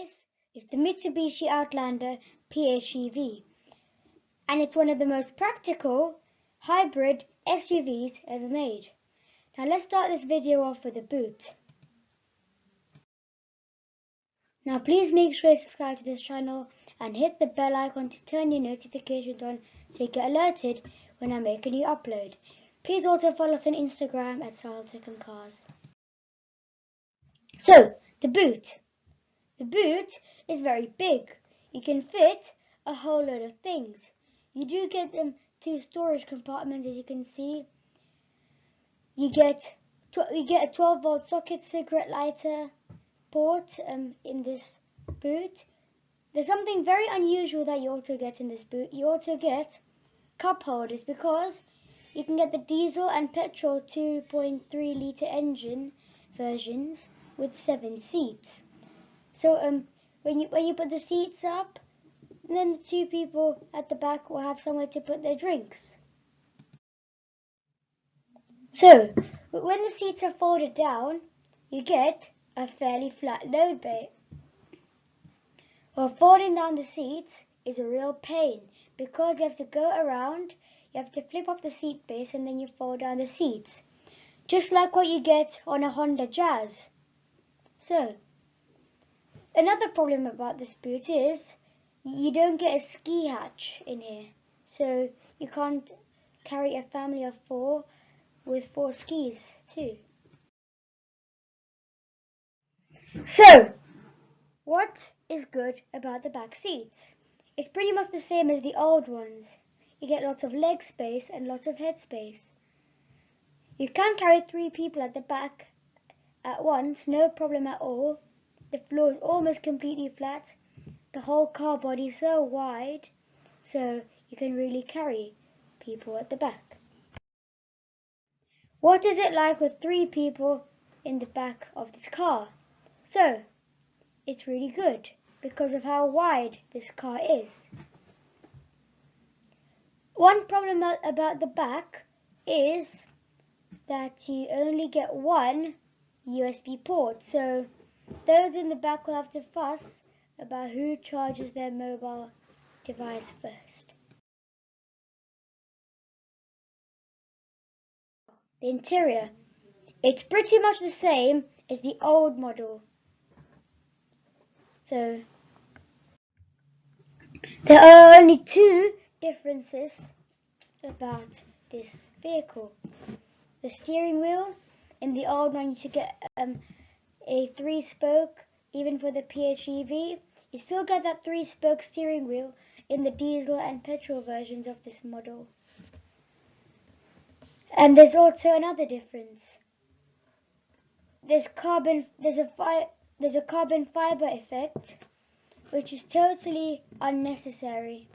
This is the Mitsubishi Outlander PHEV, and it's one of the most practical hybrid SUVs ever made. Now let's start this video off with a boot. Now please make sure you subscribe to this channel and hit the bell icon to turn your notifications on so you get alerted when I make a new upload. Please also follow us on Instagram at SahilCarReviews. So, the boot. The boot is very big. You can fit a whole load of things. You do get two storage compartments, as you can see. You get a 12-volt socket cigarette lighter port in this boot. There's something very unusual that you also get in this boot. You also get cup holders because you can get the diesel and petrol 2.3 litre engine versions with 7 seats. So when you put the seats up, then the two people at the back will have somewhere to put their drinks. So when the seats are folded down, you get a fairly flat load bay. Well, folding down the seats is a real pain because you have to go around, you have to flip up the seat base and then you fold down the seats. Just like what you get on a Honda Jazz. So, another problem about this boot is you don't get a ski hatch in here. So you can't carry a family of 4 with 4 skis too. So, what is good about the back seats? It's pretty much the same as the old ones. You get lots of leg space and lots of head space. You can carry 3 people at the back at once, no problem at all. The floor is almost completely flat. The whole car body is so wide, so you can really carry people at the back. What is it like with 3 people in the back of this car? So, it's really good because of how wide this car is. One problem about the back is that you only get one USB port, so those in the back will have to fuss about who charges their mobile device first. The interior. It's pretty much the same as the old model. So, there are only 2 differences about this vehicle. The steering wheel. In the old one you should get a 3-spoke, even for the PHEV. You still get that 3-spoke steering wheel in the diesel and petrol versions of this model. And there's also another difference. There's a carbon fiber effect, which is totally unnecessary.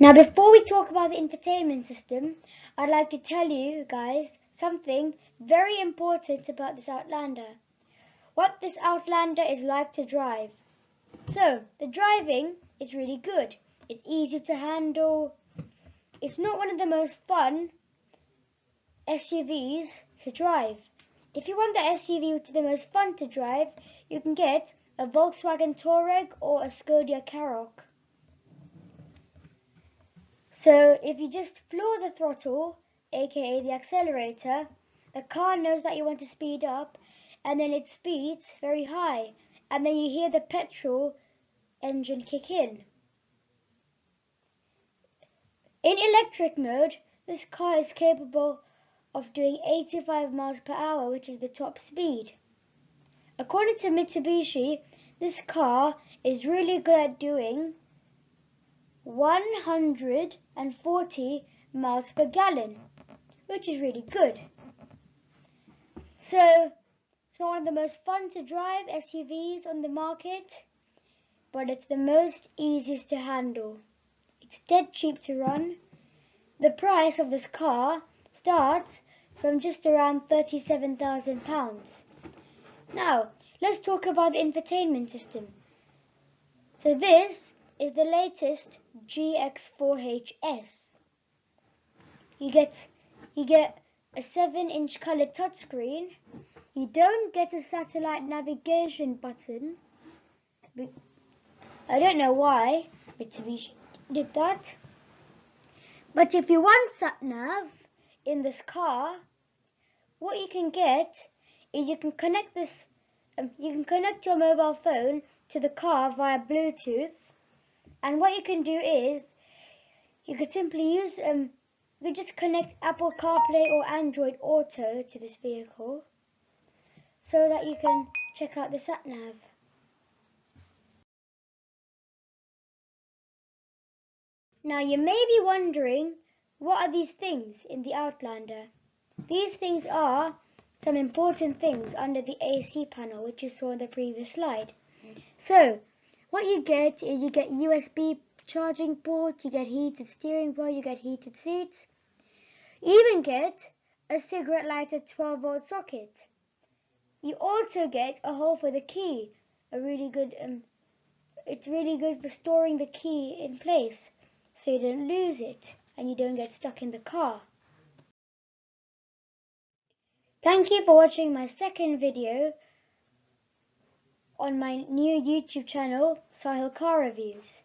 Now, before we talk about the infotainment system, I'd like to tell you guys something very important about this Outlander. What this Outlander is like to drive. So, the driving is really good. It's easy to handle. It's not one of the most fun SUVs to drive. If you want the SUV which is the most fun to drive, you can get a Volkswagen Touareg or a Skoda Karoq. So if you just floor the throttle, aka the accelerator, the car knows that you want to speed up, and then it speeds very high, and then you hear the petrol engine kick in. In electric mode, this car is capable of doing 85 miles per hour, which is the top speed. According to Mitsubishi, this car is really good at doing 140 miles per gallon, which is really good. So, it's not one of the most fun to drive SUVs on the market, but it's the most easiest to handle. It's dead cheap to run. The price of this car starts from just around £37,000. Now, let's talk about the infotainment system. So this is the latest GX4HS. You get a 7-inch colored touchscreen. You don't get a satellite navigation button. I don't know why Mitsubishi did that. But if you want sat-nav in this car, what you can get is you can connect your mobile phone to the car via Bluetooth, and what you can do is you could simply use you can just connect Apple CarPlay or Android Auto to this vehicle so that you can check out the sat-nav. Now you may be wondering, what are these things in the Outlander? These things are some important things under the AC panel, which you saw in the previous slide. So, what you get is you get USB charging ports, you get heated steering wheel, you get heated seats. You even get a cigarette lighter 12-volt socket. You also get a hole for the key. It's really good for storing the key in place, so you don't lose it and you don't get stuck in the car. Thank you for watching my second video on my new YouTube channel, Sahil Car Reviews.